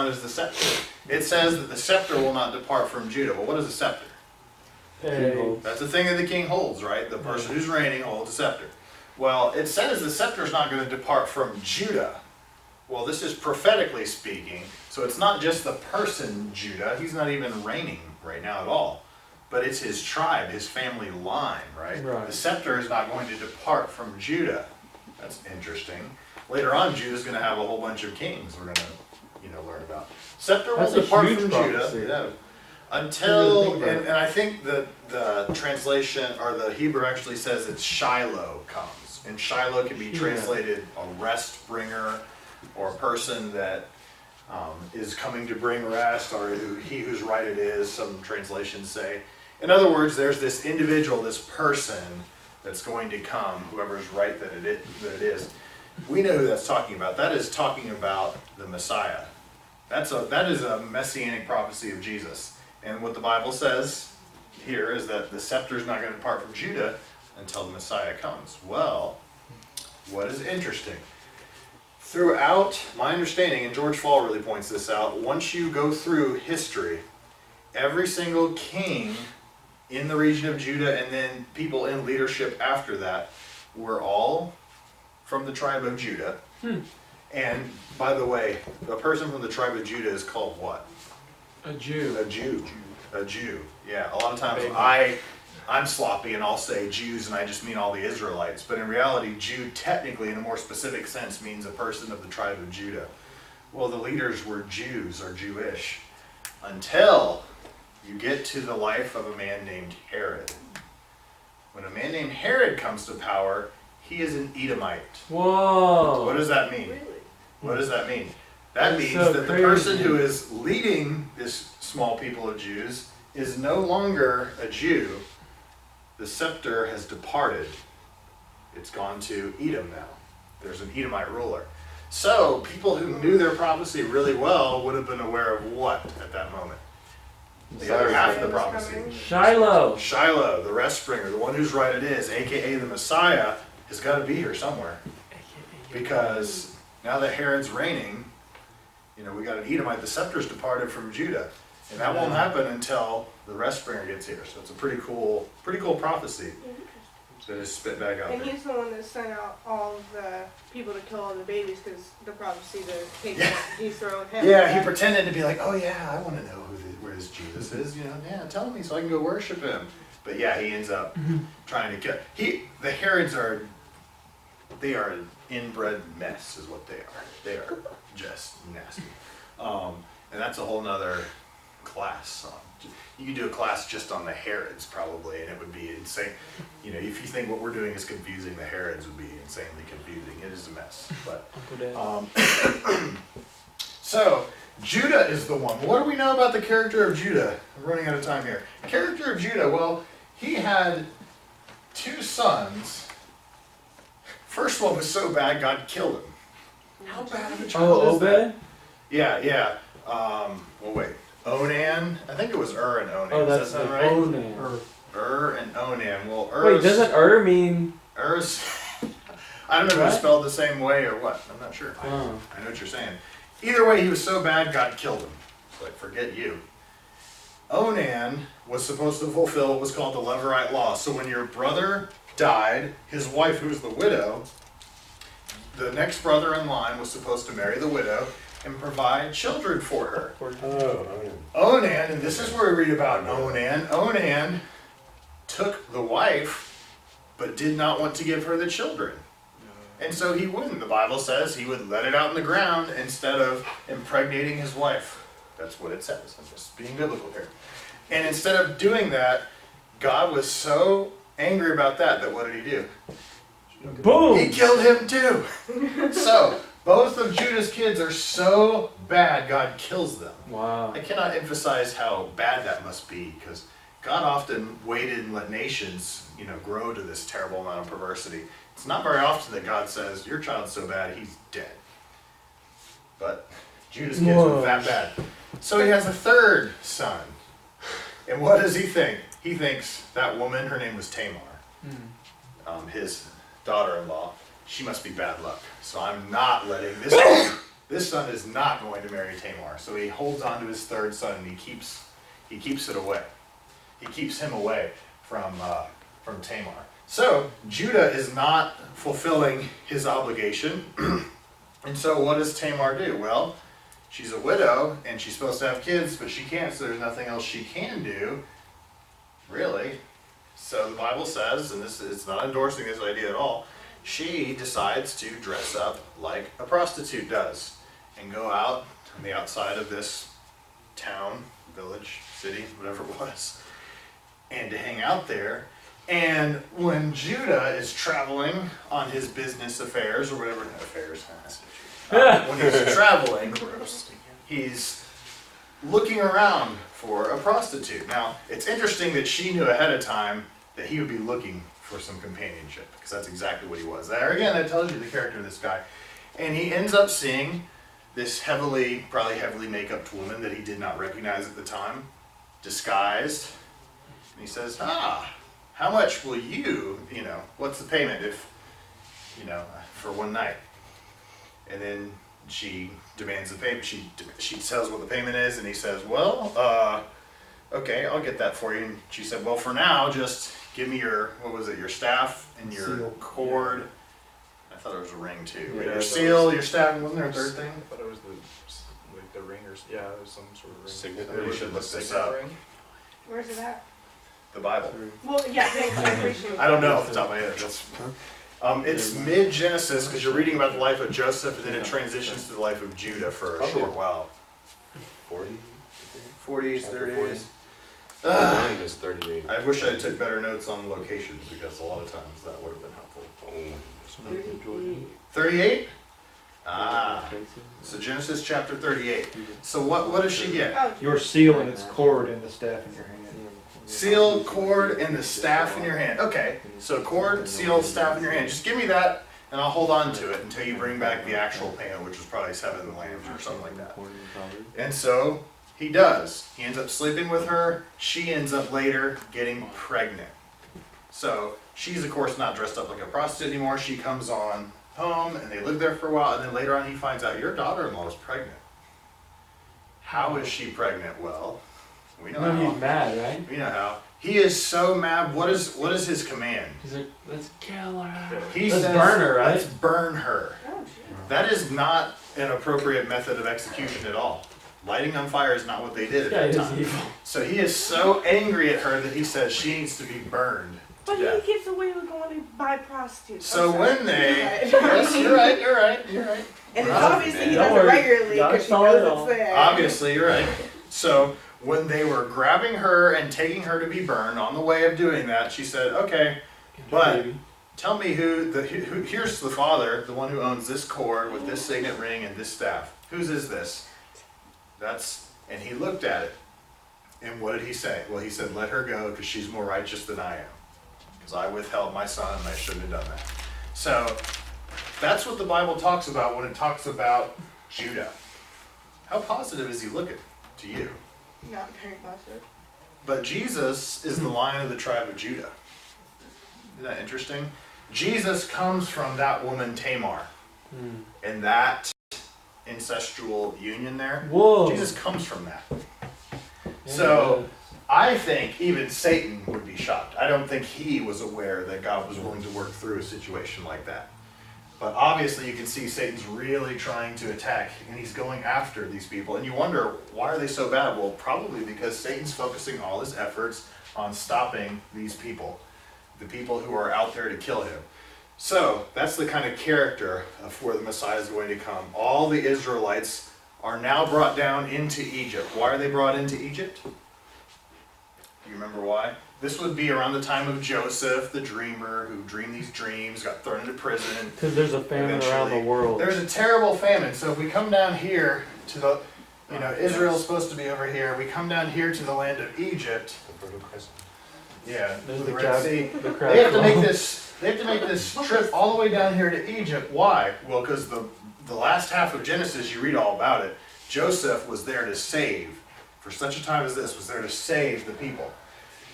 is the scepter. It says that the scepter will not depart from Judah. Well, what is a scepter? That's the thing that the king holds, right? The person who's reigning holds a scepter. Well, it says the scepter is not going to depart from Judah. Well, this is prophetically speaking, so it's not just the person Judah. He's not even reigning right now at all. But it's his tribe, his family line, right? The scepter is not going to depart from Judah. That's interesting. Later on, Judah's going to have a whole bunch of kings we're going to learn about. Scepter will depart from Judah. Until, and I think the translation, or the Hebrew actually says it's Shiloh comes. And Shiloh can be translated a rest bringer, or a person that is coming to bring rest, or he whose right it is, some translations say. In other words, there's this individual, this person that's going to come, whoever's right that it is. We know who that's talking about. That is talking about the Messiah. That is a messianic prophecy of Jesus. And what the Bible says here is that the scepter is not going to depart from Judah until the Messiah comes. Well, what is interesting? Throughout my understanding, and George Fall really points this out, once you go through history, every single king in the region of Judah and then people in leadership after that were all from the tribe of Judah. And by the way, a person from the tribe of Judah is called what? A Jew. A Jew. A Jew. Yeah, a lot of times I'm sloppy and I'll say Jews and I just mean all the Israelites. But in reality, Jew technically in a more specific sense means a person of the tribe of Judah. Well, the leaders were Jews or Jewish until you get to the life of a man named Herod. when a man named Herod comes to power, he is an Edomite. Whoa. What does that mean? Really? What does that mean? That That's means so that crazy. the person who is leading this small people of Jews is no longer a Jew. The scepter has departed. It's gone to Edom now. There's an Edomite ruler. So people who knew their prophecy really well would have been aware of what at that moment? The other half of the prophecy. Shiloh. Shiloh, the rest bringer, the one whose right it is, aka the Messiah, has got to be here somewhere. Because now that Herod's reigning, we got an Edomite, the scepter's departed from Judah. And that won't happen until the rest bringer gets here. So it's a pretty cool prophecy that is spit back out And there. he's the one that sent out all of the people to kill all the babies because the prophecy to take dethrone him. Yeah, he pretended to be like, oh yeah, I want to know where this Jesus is. Yeah, tell me so I can go worship him. But yeah, he ends up trying to kill. The Herods they are an inbred mess, is what they are. They are just nasty. And that's a whole nother class. You could do a class just on the Herods probably, and it would be insane. If you think what we're doing is confusing, the Herods would be insanely confusing. It is a mess. But so Judah is the one. What do we know about the character of Judah? I'm running out of time here. Character of Judah. Well, he had 2 sons. First one was so bad, God killed him. How bad of a child is that? Obed? Yeah. Wait. Onan. I think it was and Onan. Oh, Does that's that sound the right? Onan. And Onan. Well, Wait, doesn't mean... Ur's. I don't know if it's spelled the same way or what. I'm not sure. Oh. I know what you're saying. Either way, he was so bad, God killed him. It's like, forget you. Onan was supposed to fulfill what was called the Levirate law. So when your brother died, his wife, who was the widow, the next brother in line was supposed to marry the widow and provide children for her. Onan, and this is where we read about Onan. Onan took the wife, but did not want to give her the children. And so he wouldn't. The Bible says he would let it out in the ground instead of impregnating his wife. That's what it says. I'm just being biblical here. And instead of doing that, God was so angry about that what did he do? Boom! He killed him too. So, both of Judah's kids are so bad, God kills them. Wow. I cannot emphasize how bad that must be, because God often waited and let nations, grow to this terrible amount of perversity. It's not very often that God says, your child's so bad, he's dead. But Judah's kids were that bad. So he has a 3rd son. And what does he think? He thinks that woman, her name was Tamar, his daughter-in-law, she must be bad luck. So I'm not letting this son is not going to marry Tamar. So he holds on to his 3rd son and he keeps it away. He keeps him away from Tamar. So Judah is not fulfilling his obligation. And so what does Tamar do? Well, she's a widow and she's supposed to have kids, but she can't, so there's nothing else she can do, really. So the Bible says, and it's not endorsing this idea at all, she decides to dress up like a prostitute does and go out on the outside of this town, village, city, whatever it was, and to hang out there. And when Judah is traveling on his business affairs, or whatever affairs, when he's traveling, he's looking around for a prostitute. Now, it's interesting that she knew ahead of time that he would be looking for some companionship, because that's exactly what he was. There again, that tells you the character of this guy. And he ends up seeing this probably heavily make-upped woman that he did not recognize at the time, disguised. And he says, how much will what's the payment if, for one night? And then she demands the payment. She tells what the payment is, and he says, well, okay, I'll get that for you. And she said, well, for now, just give me your staff and your cord. I thought it was a ring too. Yeah, Your seal, your staff. Wasn't there a 3rd thing? I thought it was the ring or it was some sort of ring. Signet. We should look this up. Where's it at? The Bible. Well, yeah, thanks. I appreciate it. I don't know off the top of my head. It's mid-Genesis, because you're reading about the life of Joseph, and then it transitions to the life of Judah for a short while. 40s, 30s. Mine is 38. I wish I took better notes on locations because a lot of times that would have been helpful. 38? Ah. So Genesis chapter 38. So what does she get? Oh, Your seal and its cord and the staff in your hand. Seal, cord, and the staff in your hand. Okay, so cord, seal, staff in your hand. Just give me that, and I'll hold on to it until you bring back the actual payment, which is probably 7 lambs or something like that. And so he does. He ends up sleeping with her. She ends up later getting pregnant. So she's, of course, not dressed up like a prostitute anymore. She comes on home, and they live there for a while, and then later on he finds out, your daughter-in-law is pregnant. How is she pregnant? Well, we know how. He's mad, right? We know how. He is so mad. What is his command? He's like, let's kill her. He Let's says, burn her, right? let's burn her. oh, shit. That is not an appropriate method of execution at all. Lighting on fire is not what they did Yeah, at he's the time. evil. So he is so angry at her that he says she needs to be burned. But Yeah. he gets away with going to buy prostitutes. So I'm sorry. when they, You're yes, you're right, you're right, you're right. And it's Right. obviously he Don't does it worry. regularly God because she saw it knows all. it's there. Obviously, you're right. So when they were grabbing her and taking her to be burned, on the way of doing that, she said, okay, but tell me who here's the father, the one who owns this cord with this signet ring and this staff. Whose is this? And he looked at it. And what did he say? Well, he said, let her go because she's more righteous than I am. Because I withheld my son and I shouldn't have done that. So that's what the Bible talks about when it talks about Judah. How positive is he looking to you? Not very positive. But Jesus is the Lion of the tribe of Judah. Isn't that interesting? Jesus comes from that woman Tamar. And that incestual union there. Whoa. Jesus comes from that. Yeah, So I think even Satan would be shocked. I don't think he was aware that God was willing to work through a situation like that. But obviously you can see Satan's really trying to attack, and he's going after these people. And you wonder, why are they so bad? Well, probably because Satan's focusing all his efforts on stopping these people, the people who are out there to kill him. So that's the kind of character of where the Messiah is going to come. All the Israelites are now brought down into Egypt. Why are they brought into Egypt? Do you remember why? This would be around the time of Joseph, the dreamer, who dreamed these dreams, got thrown into prison. Because there's a famine around the Eventually, world. There's a terrible famine. So if we come down here to the, Israel's supposed to be over here. We come down here to the land of Egypt. Yeah, There's the the Red crab- Sea. the crab They have to make claw. this. They have to make this trip all the way down here to Egypt. Why? Well, because the last half of Genesis, you read all about it. Joseph was there to save, for such a time as this, was there to save the people.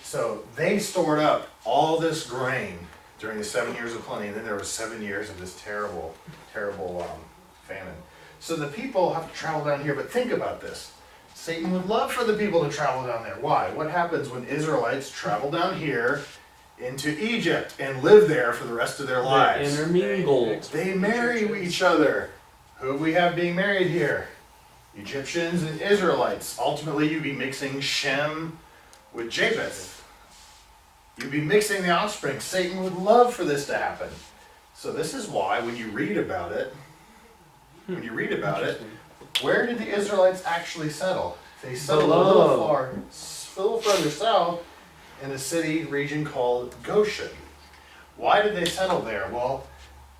So they stored up all this grain during the 7 years of plenty, and then there was 7 years of this terrible, terrible famine. So the people have to travel down here, but think about this. Satan would love for the people to travel down there. Why? What happens when Israelites travel down here into Egypt and live there for the rest of their lives? They're intermingled. They marry each other. Who we have being married here? Egyptians and Israelites. Ultimately, you'd be mixing Shem with Japheth. You'd be mixing the offspring. Satan would love for this to happen. So this is why when you read about it, where did the Israelites actually settle? They settled a little further south in a city region called Goshen. Why did they settle there? Well,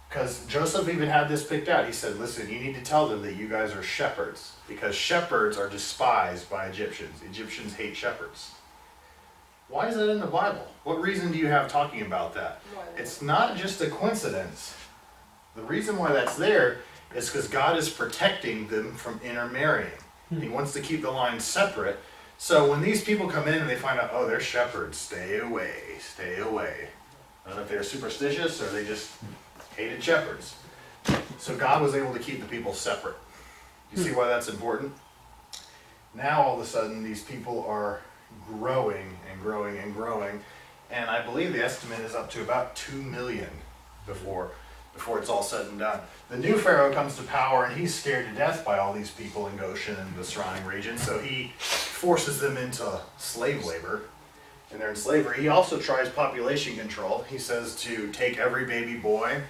because Joseph even had this picked out. He said, listen, you need to tell them that you guys are shepherds, because shepherds are despised by Egyptians. Egyptians hate shepherds. Why is that in the Bible? What reason do you have talking about that? It's not just a coincidence. The reason why that's there is because God is protecting them from intermarrying. He wants to keep the lines separate. So when these people come in and they find out, oh, they're shepherds, stay away, stay away. I don't know if they're superstitious or they just hated shepherds. So God was able to keep the people separate. You see why that's important? Now all of a sudden these people are growing and growing and growing. And I believe the estimate is up to about 2 million before it's all said and done. The new Pharaoh comes to power and he's scared to death by all these people in Goshen and the surrounding region, so he forces them into slave labor, and they're in slavery. He also tries population control. He says to take every baby boy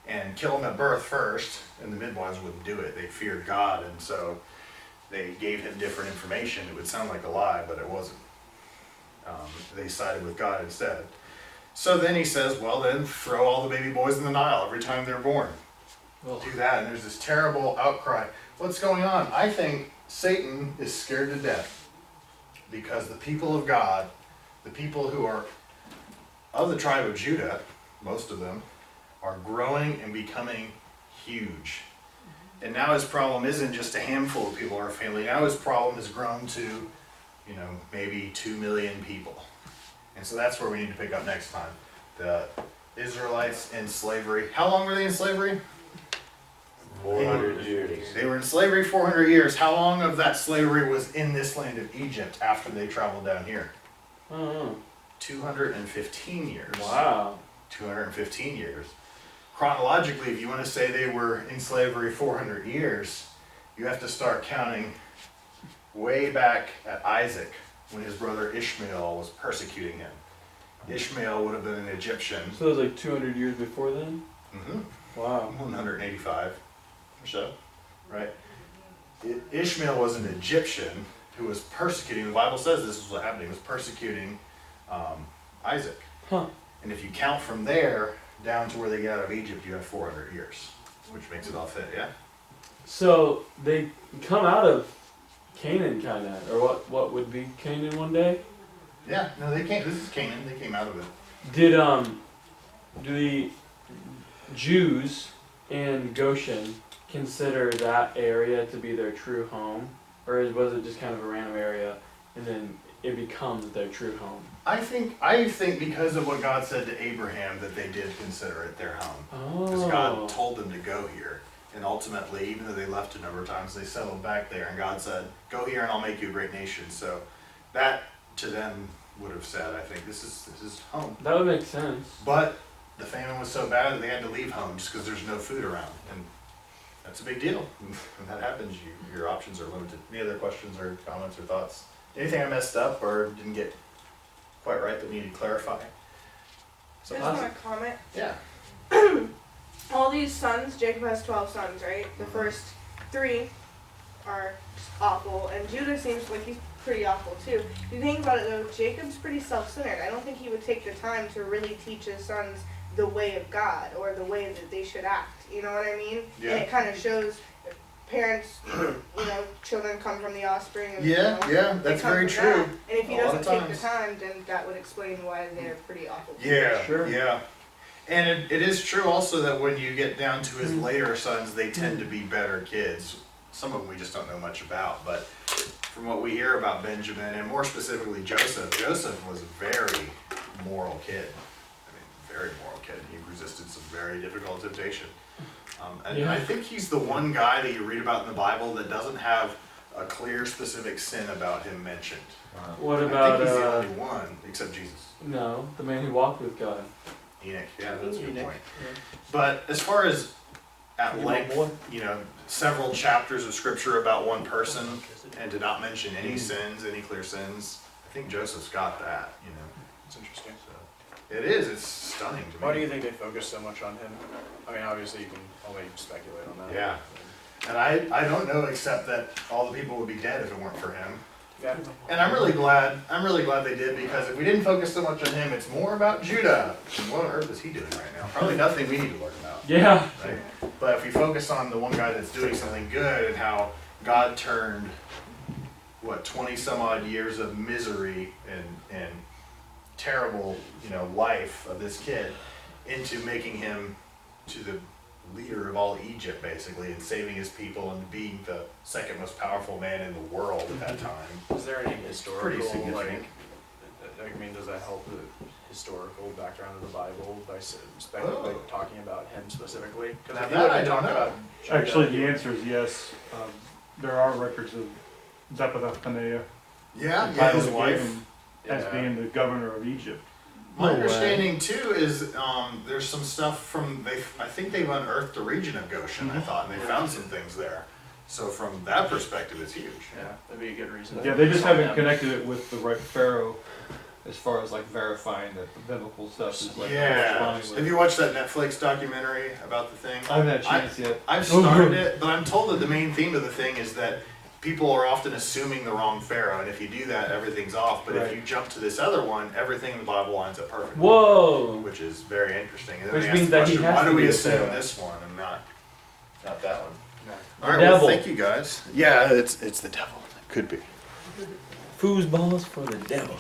and kill him at birth first, and the midwives wouldn't do it. They feared God, and so they gave him different information. It would sound like a lie, but it wasn't. They sided with God instead. So then he says, well, then throw all the baby boys in the Nile every time they're born. Do that, and there's this terrible outcry. What's going on? I think Satan is scared to death because the people of God, the people who are of the tribe of Judah, most of them, are growing and becoming huge. And now his problem isn't just a handful of people or a family. Now his problem has grown to, maybe 2 million people. And so that's where we need to pick up next time. The Israelites in slavery. How long were they in slavery? 400 years. They were in slavery 400 years. How long of that slavery was in this land of Egypt after they traveled down here? 215 years. Wow. 215 years. Chronologically, if you want to say they were in slavery 400 years, you have to start counting way back at Isaac when his brother Ishmael was persecuting him. Ishmael would have been an Egyptian. So it was like 200 years before then? Wow. 185 or so, right? Ishmael was an Egyptian who was persecuting, the Bible says this is what happened, he was persecuting Isaac. Huh. And if you count from there down to where they get out of Egypt, you have 400 years, which makes it all fit, yeah? So they come out of Canaan, kind of, or what would be Canaan one day? Yeah, no, they came, this is Canaan, they came out of it. Did do the Jews in Goshen consider that area to be their true home, or was it just kind of a random area and then it becomes their true home? I think because of what God said to Abraham that they did consider it their home. Because God told them to go here. And ultimately, even though they left a number of times, they settled back there. And God said, go here and I'll make you a great nation. So that to them would have said, I think, this is home. That would make sense. But the famine was so bad that they had to leave home just because there's no food around. And that's a big deal. When that happens, your options are limited. Any other questions or comments or thoughts? Anything I messed up or didn't get quite right that needed clarifying? I just want to comment. Yeah. All these sons, Jacob has 12 sons, right? The first 3 are just awful, and Judah seems like he's pretty awful too. If you think about it though, Jacob's pretty self-centered. I don't think he would take the time to really teach his sons the way of God or the way that they should act. You know what I mean? Yeah. And it kind of shows parents, children come from the offspring of, that's very true. That. And if he doesn't take the time, then that would explain why they're pretty awful. Yeah, sure. Yeah. And it is true also that when you get down to his later sons, they tend to be better kids. Some of them we just don't know much about, but from what we hear about Benjamin, and more specifically Joseph was a very moral kid. I mean, very moral kid. He resisted some very difficult temptation. I think he's the one guy that you read about in the Bible that doesn't have a clear, specific sin about him mentioned. What about I think he's the only one, except Jesus. No, the man who walked with God. Enoch, yeah, that's a good Enoch, point. But as far as at length, several chapters of scripture about one person and to not mention any sins, any clear sins, I think Joseph's got that, It's interesting. So it is, it's stunning to me. Why do you think they focus so much on him? I mean, obviously you can only speculate on that. Yeah. And I don't know except that all the people would be dead if it weren't for him. Yeah. And I'm really glad they did, because if we didn't focus so much on him, it's more about Judah. And what on earth is he doing right now? Probably nothing we need to learn about. Yeah. Right? But if we focus on the one guy that's doing something good and how God turned, 20 some odd years of misery and terrible, life of this kid into making him to the leader of all Egypt, basically, and saving his people and being the second most powerful man in the world at that time. Is there any historical, Pretty significant. does that help the historical background of the Bible by talking about him specifically? Now that I don't know. Actually, the answer is yes. There are records of Zebediah, Yeah, the title his he gave wife. him as being the governor of Egypt. My understanding too is there's some stuff from I think they've unearthed the region of Goshen, I thought, and they found some things there. So from that perspective, it's huge. Yeah, that'd be a good reason. Yeah, they just haven't connected it with the right pharaoh as far as verifying that the biblical stuff is Yeah. corresponding with. Have you watched that Netflix documentary about the thing? I haven't had a chance yet. I've started it, but I'm told that the main theme of the thing is that people are often assuming the wrong Pharaoh, and if you do that, everything's off. But if Right. you jump to this other one, everything in the Bible lines up perfect. Whoa! Which is very interesting. And then Which we ask means the that he question, has why to do we be a assume Pharaoh. this one and not that one? The All right, well, devil. thank you guys. Yeah, it's the devil. Could be. Foosballs for the devil.